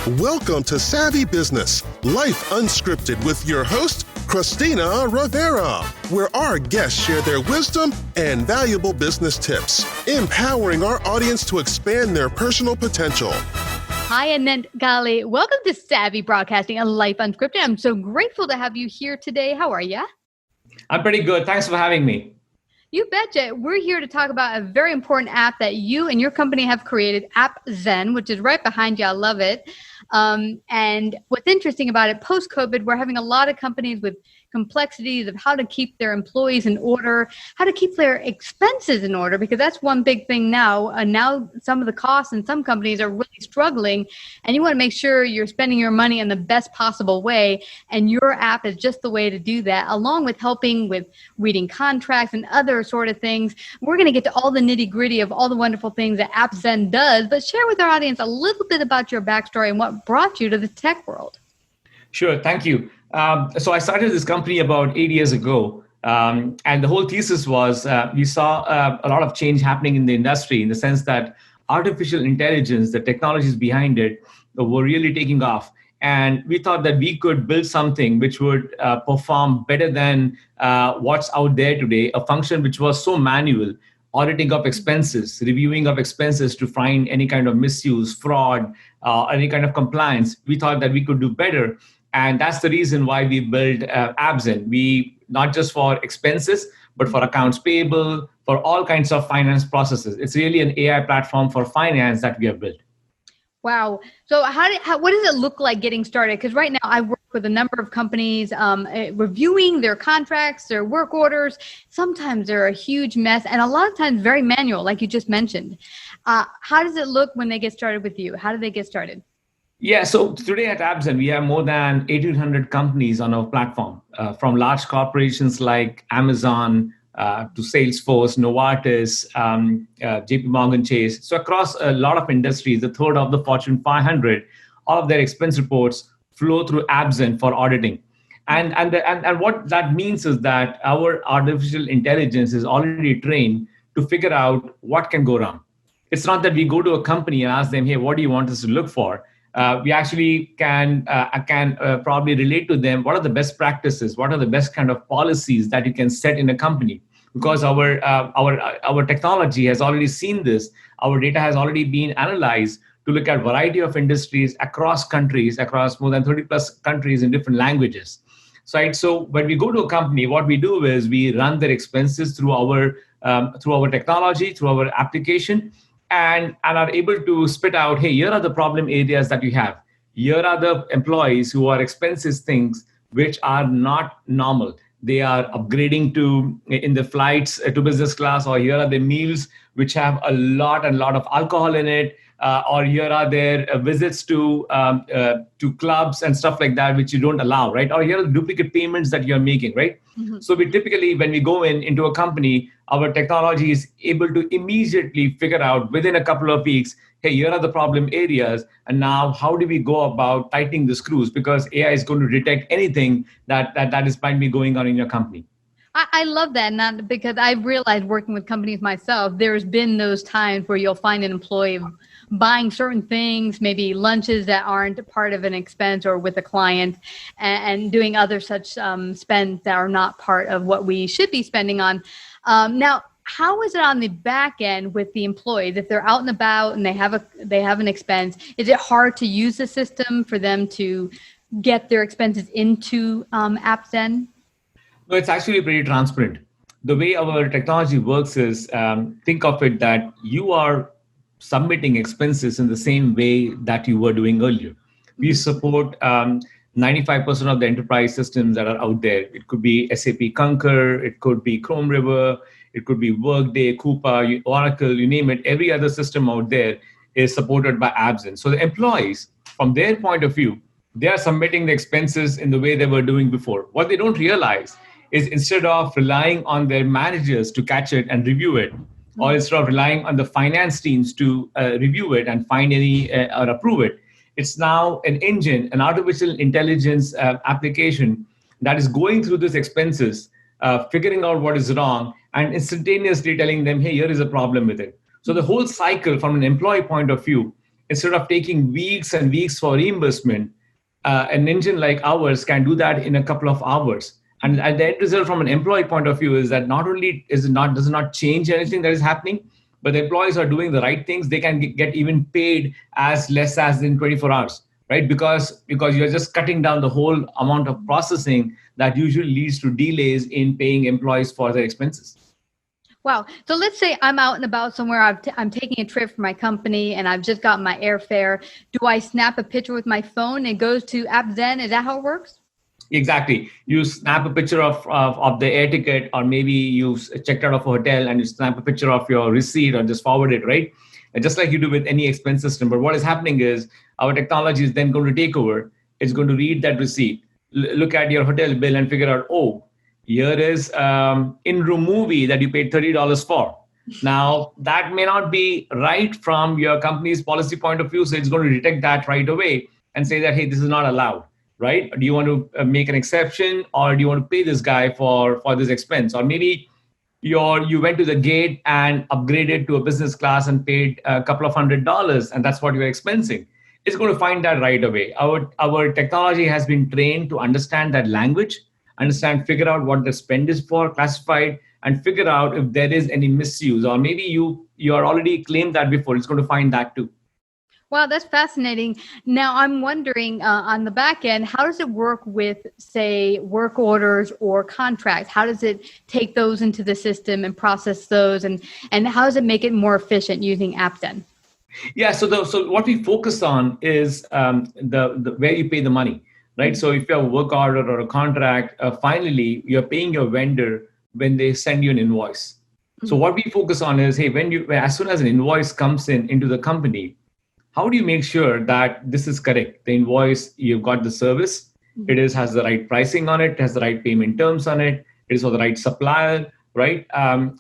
Welcome to Savvy Business, Life Unscripted with your host, Christina Rivera, where our guests share their wisdom and valuable business tips, empowering our audience to expand their personal potential. Hi, Anant, Kale. Welcome to Savvy Broadcasting and Life Unscripted. I'm so grateful to have you here today. How are you? I'm pretty good. Thanks for having me. You betcha. We're here to talk about a very important app that you and your company have created, App Zen, which is right behind you. I love it. And what's interesting about it, post-COVID, we're having a lot of companies with complexities of how to keep their employees in order, how to keep their expenses in order, because that's one big thing now. Now some of the costs in some companies are really struggling, and you want to make sure you're spending your money in the best possible way. And your app is just the way to do that, along with helping with reading contracts and other sort of things. We're going to get to all the nitty gritty of all the wonderful things that App Zen does, but share with our audience a little bit about your backstory and what brought you to the tech world. Sure. Thank you. So I started this company about 8 years ago. And the whole thesis was we saw a lot of change happening in the industry in the sense that artificial intelligence, the technologies behind it, were really taking off. And we thought that we could build something which would perform better than what's out there today, a function which was so manual, auditing of expenses, reviewing of expenses to find any kind of misuse, fraud, any kind of compliance. We thought that we could do better. And that's the reason why we built App Zen. We not just for expenses, but for accounts payable, for all kinds of finance processes. It's really an AI platform for finance that we have built. Wow. So what does it look like getting started? Because right now I work with a number of companies reviewing their contracts, their work orders. Sometimes they're a huge mess and a lot of times very manual, like you just mentioned. How does it look when they get started with you? How do they get started? Yeah, so today at App Zen, we have more than 1,800 companies on our platform, from large corporations like Amazon to Salesforce, Novartis, JP Morgan Chase. So across a lot of industries, a third of the Fortune 500, all of their expense reports flow through App Zen for auditing. And what that means is that our artificial intelligence is already trained to figure out what can go wrong. It's not that we go to a company and ask them, hey, what do you want us to look for? We actually can probably relate to them. What are the best practices? What are the best kind of policies that you can set in a company? Because our technology has already seen this. Our data has already been analyzed to look at a variety of industries across countries, across more than 30 plus countries in different languages. So when we go to a company, what we do is we run their expenses through our technology, through our application, and are able to spit out, hey, here are the problem areas that you have. Here are the employees who are expenses things which are not normal. They are upgrading in the flights to business class, or here are the meals which have a lot of alcohol in it, or here are their visits to clubs and stuff like that, which you don't allow, right? Or here are the duplicate payments that you're making, right? Mm-hmm. So we typically, when we go into a company, our technology is able to immediately figure out within a couple of weeks, hey, here are the problem areas. And now how do we go about tightening the screws? Because AI is going to detect anything that might be going on in your company. I love that, not because I've realized working with companies myself, there's been those times where you'll find an employee buying certain things, maybe lunches that aren't part of an expense or with a client, and doing other such spends that are not part of what we should be spending on. Now, how is it on the back end with the employees? If they're out and about and they have an expense, is it hard to use the system for them to get their expenses into App Zen? No, it's actually pretty transparent. The way our technology works is, think of it that you are submitting expenses in the same way that you were doing earlier. We support 95% of the enterprise systems that are out there. It could be SAP Concur, it could be Chrome River, it could be Workday, Coupa, Oracle, you name it. Every other system out there is supported by App Zen. So the employees, from their point of view, they are submitting the expenses in the way they were doing before. What they don't realize is instead of relying on their managers to catch it and review it, or instead of relying on the finance teams to review it and find any or approve it, it's now an engine, an artificial intelligence application that is going through these expenses, figuring out what is wrong, and instantaneously telling them, hey, here is a problem with it. So the whole cycle from an employee point of view instead of taking weeks and weeks for reimbursement, an engine like ours can do that in a couple of hours. And the end result from an employee point of view is that not only does it not change anything that is happening, but the employees are doing the right things. They can get even paid as less as in 24 hours, right? Because you're just cutting down the whole amount of processing that usually leads to delays in paying employees for their expenses. Wow. So let's say I'm out and about somewhere. I'm taking a trip for my company and I've just got my airfare. Do I snap a picture with my phone and it goes to AppZen? Is that how it works? Exactly. You snap a picture of the air ticket, or maybe you checked out of a hotel and you snap a picture of your receipt or just forward it, right? And just like you do with any expense system. But what is happening is our technology is then going to take over. It's going to read that receipt, look at your hotel bill and figure out, oh, here is in-room movie that you paid $30 for. Now, that may not be right from your company's policy point of view. So it's going to detect that right away and say that, hey, this is not allowed. Right? Do you want to make an exception, or do you want to pay this guy for this expense? Or maybe you went to the gate and upgraded to a business class and paid a couple of $100, and that's what you're expensing. It's going to find that right away. Our technology has been trained to understand that language, figure out what the spend is for, classified, and figure out if there is any misuse, or maybe you are already claimed that before. It's going to find that too. Wow, that's fascinating. Now, I'm wondering on the back end, how does it work with, say, work orders or contracts? How does it take those into the system and process those? And how does it make it more efficient using AppZen? Yeah, so what we focus on is the where you pay the money, right? Mm-hmm. So if you have a work order or a contract, finally, you're paying your vendor when they send you an invoice. Mm-hmm. So what we focus on is, hey, as soon as an invoice comes into the company, how do you make sure that this is correct? The invoice, you've got the service, it has the right pricing on it, has the right payment terms on it, it is for the right supplier, right?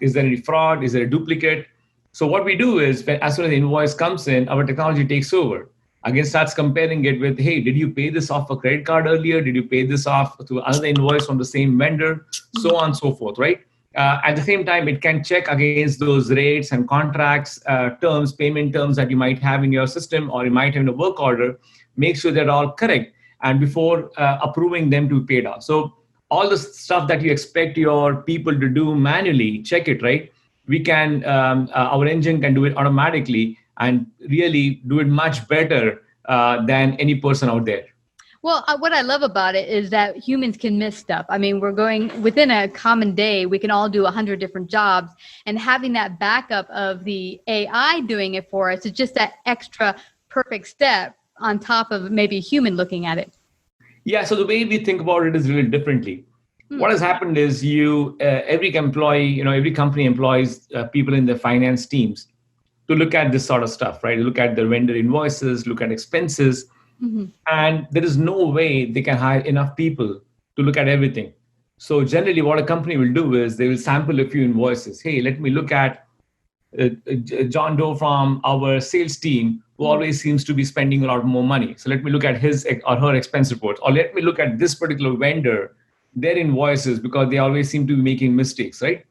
Is there any fraud? Is there a duplicate? So what we do is, as soon as the invoice comes in, our technology takes over. Again, starts comparing it with, hey, did you pay this off a credit card earlier? Did you pay this off to another invoice from the same vendor? So on and so forth, right? At the same time, it can check against those rates and contracts, terms, payment terms that you might have in your system, or you might have in a work order, make sure they're all correct, and before approving them to be paid off. So all the stuff that you expect your people to do manually, check it, right? We can, our engine can do it automatically and really do it much better than any person out there. Well, what I love about it is that humans can miss stuff. I mean, we're going within a common day, we can all do 100 different jobs, and having that backup of the AI doing it for us is just that extra perfect step on top of maybe a human looking at it. Yeah. So the way we think about it is really differently. What has happened is every employee, every company employs people in the finance teams to look at this sort of stuff, right? Look at the vendor invoices, look at expenses. Mm-hmm. And there is no way they can hire enough people to look at everything. So generally what a company will do is they will sample a few invoices. Hey, let me look at John Doe from our sales team, who always seems to be spending a lot more money. So let me look at his or her expense reports. Or let me look at this particular vendor, their invoices, because they always seem to be making mistakes, right?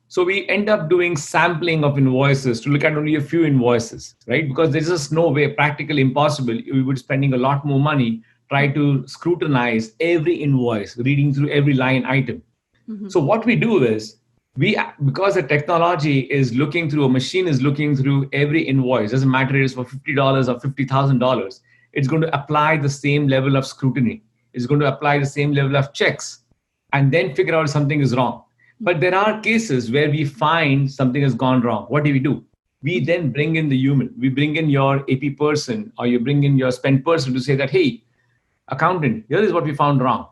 So we end up doing sampling of invoices to look at only a few invoices, right? Because there's just no way, practically impossible. We would be spending a lot more money trying to scrutinize every invoice, reading through every line item. Mm-hmm. So what we do is, because the technology is looking through, a machine is looking through every invoice, doesn't matter if it's for $50 or $50,000, it's going to apply the same level of scrutiny. It's going to apply the same level of checks and then figure out if something is wrong. But there are cases where we find something has gone wrong. What do? We then bring in the human. We bring in your AP person, or you bring in your spend person to say that, hey, accountant, here is what we found wrong,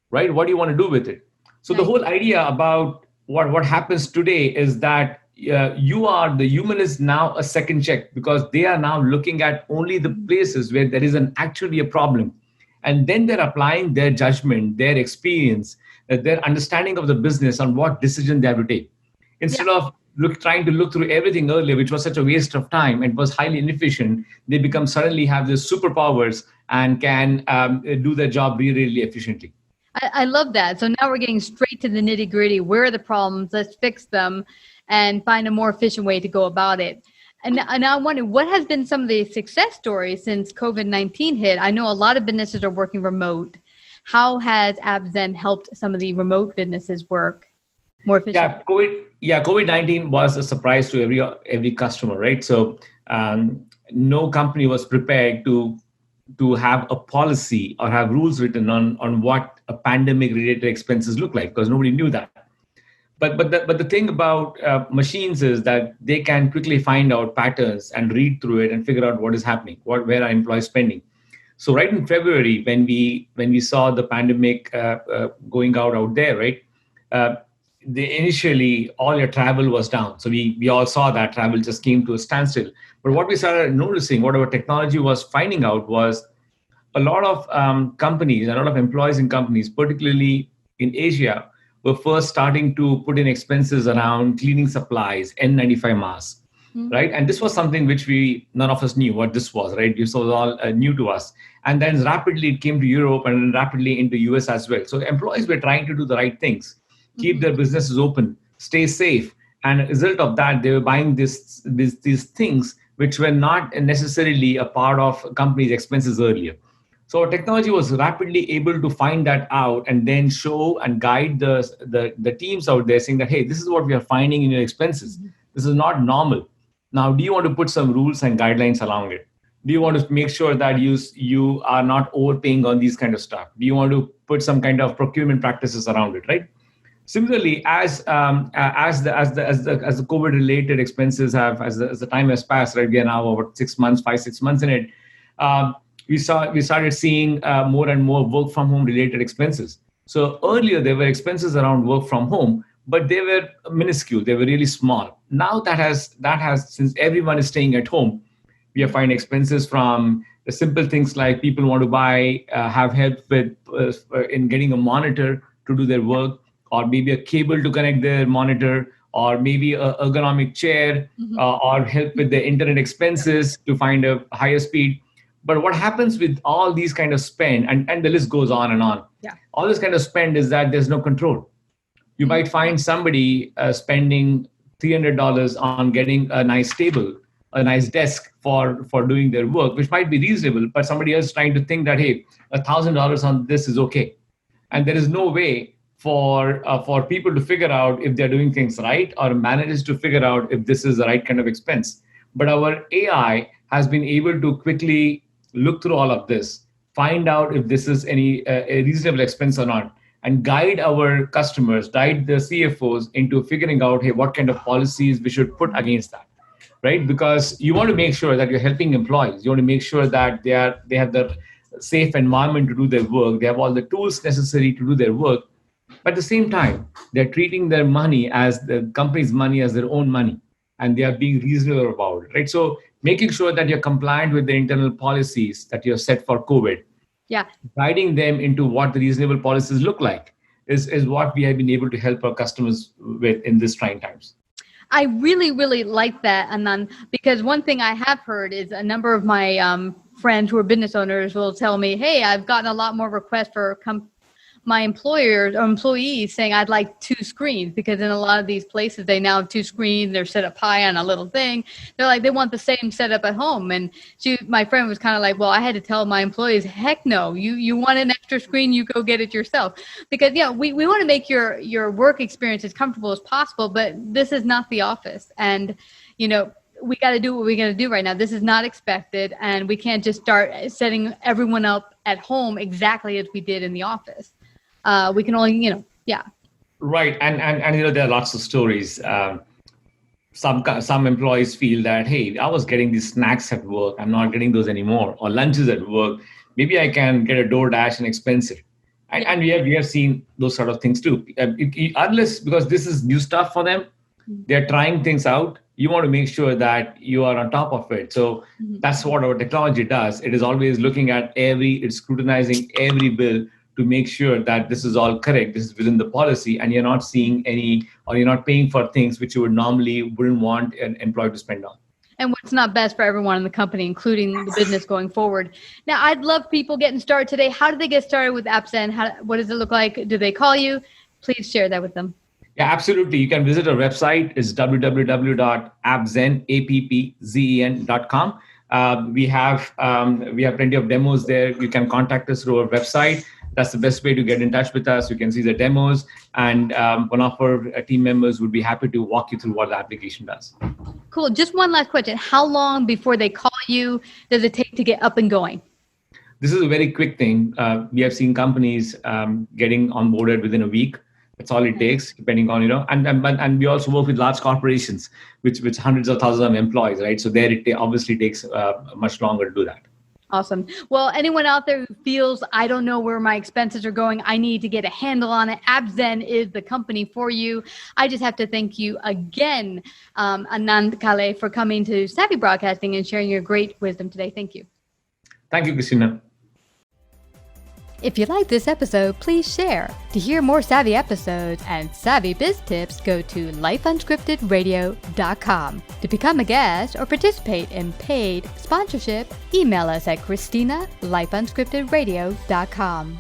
right? What do you want to do with it? So the whole idea about what happens today is that the human is now a second check, because they are now looking at only the places where there is actually a problem. And then they're applying their judgment, their experience, their understanding of the business on what decision they have to take. Instead of trying to look through everything earlier, which was such a waste of time and was highly inefficient, they suddenly have these superpowers and can do their job really, really efficiently. I love that. So now we're getting straight to the nitty gritty. Where are the problems? Let's fix them and find a more efficient way to go about it. And I wonder, what has been some of the success stories since COVID-19 hit? I know a lot of businesses are working remote. How has AppZen helped some of the remote businesses work more efficiently? COVID-19 was a surprise to every customer, right? So no company was prepared to have a policy or have rules written on what a pandemic related expenses look like, because nobody knew that. But the thing about machines is that they can quickly find out patterns and read through it and figure out what is happening, where are employees spending. So right in February, when we saw the pandemic going out there, right, uh, initially all your travel was down. So we all saw that travel just came to a standstill. But what we started noticing, what our technology was finding out, was a lot of companies, a lot of employees in companies, particularly in Asia, were first starting to put in expenses around cleaning supplies, N95 masks, right? And this was something which none of us knew what this was, right? This was all new to us. And then rapidly it came to Europe and then rapidly into US as well. So employees were trying to do the right things, keep their businesses open, stay safe. And as a result of that, they were buying these things which were not necessarily a part of companies' expenses earlier. So our technology was rapidly able to find that out and then show and guide the teams out there, saying that, hey, this is what we are finding in your expenses. This is not normal. Now, do you want to put some rules and guidelines along it? Do you want to make sure that you are not overpaying on these kind of stuff? Do you want to put some kind of procurement practices around it, right? Similarly, as the COVID related expenses as the time has passed, right, we are now over 6 months, 5-6 months in it. We started seeing more and more work from home related expenses. So earlier there were expenses around work from home, but they were minuscule. They were really small. Now that has since everyone is staying at home, we are finding expenses from the simple things like people want to have help with in getting a monitor to do their work, or maybe a cable to connect their monitor, or maybe an ergonomic chair, or help with the internet expenses to find a higher speed. But what happens with all these kind of spend, and the list goes on and on. Yeah. All this kind of spend is that there's no control. You might find somebody spending $300 on getting a nice table, a nice desk for doing their work, which might be reasonable, but somebody else trying to think that, hey, $1,000 on this is okay. And there is no way for people to figure out if they're doing things right, or managers to figure out if this is the right kind of expense. But our AI has been able to quickly look through all of this, find out if this is a reasonable expense or not, and guide our customers, guide the CFOs into figuring out, hey, what kind of policies we should put against that, right? Because you want to make sure that you're helping employees. You want to make sure that they have the safe environment to do their work. They have all the tools necessary to do their work. But at the same time, they're treating their money as the company's money as their own money, and they are being reasonable about it, right? So making sure that you're compliant with the internal policies that you're set for COVID, guiding them into what the reasonable policies look like is what we have been able to help our customers with in these trying times. I really, really like that, Anant, because one thing I have heard is a number of my friends who are business owners will tell me, hey, I've gotten a lot more requests for my employers or employees saying I'd like 2 screens, because in a lot of these places they now have 2 screens. They're set up high on a little thing. They're like, they want the same setup at home. And my friend was kind of like, well, I had to tell my employees, heck no, you want an extra screen, you go get it yourself. Because we want to make your work experience as comfortable as possible, but this is not the office. And we got to do what we got to do right now. This is not expected, and we can't just start setting everyone up at home exactly as we did in the office. We can only, Right. And there are lots of stories. Some employees feel that, hey, I was getting these snacks at work. I'm not getting those anymore. Or lunches at work. Maybe I can get a DoorDash and expense it. And we have seen those sort of things too. Unless, because this is new stuff for them, they're trying things out. You want to make sure that you are on top of it. So that's what our technology does. It is always looking at it's scrutinizing every bill to make sure that this is all correct, this is within the policy, and you're not seeing you're not paying for things which you wouldn't want an employee to spend on. And what's not best for everyone in the company, including the business going forward. Now, I'd love people getting started today. How do they get started with AppZen? What does it look like? Do they call you? Please share that with them. Yeah, absolutely. You can visit our website. It's www.appzen.com. We have plenty of demos there. You can contact us through our website. That's the best way to get in touch with us. You can see the demos, and one of our team members would be happy to walk you through what the application does. Cool. Just one last question. How long before they call you does it take to get up and going? This is a very quick thing. We have seen companies getting onboarded within a week. That's all it takes, depending on, and we also work with large corporations, which hundreds of thousands of employees, right? So there it obviously takes much longer to do that. Awesome. Well, anyone out there who feels, I don't know where my expenses are going, I need to get a handle on it, AppZen is the company for you. I just have to thank you again, Anant, Kale, for coming to Savvy Broadcasting and sharing your great wisdom today. Thank you. Thank you, Christina. If you like this episode, please share. To hear more Savvy episodes and Savvy Biz tips, go to lifeunscriptedradio.com. To become a guest or participate in paid sponsorship, email us at Christina@lifeunscriptedradio.com.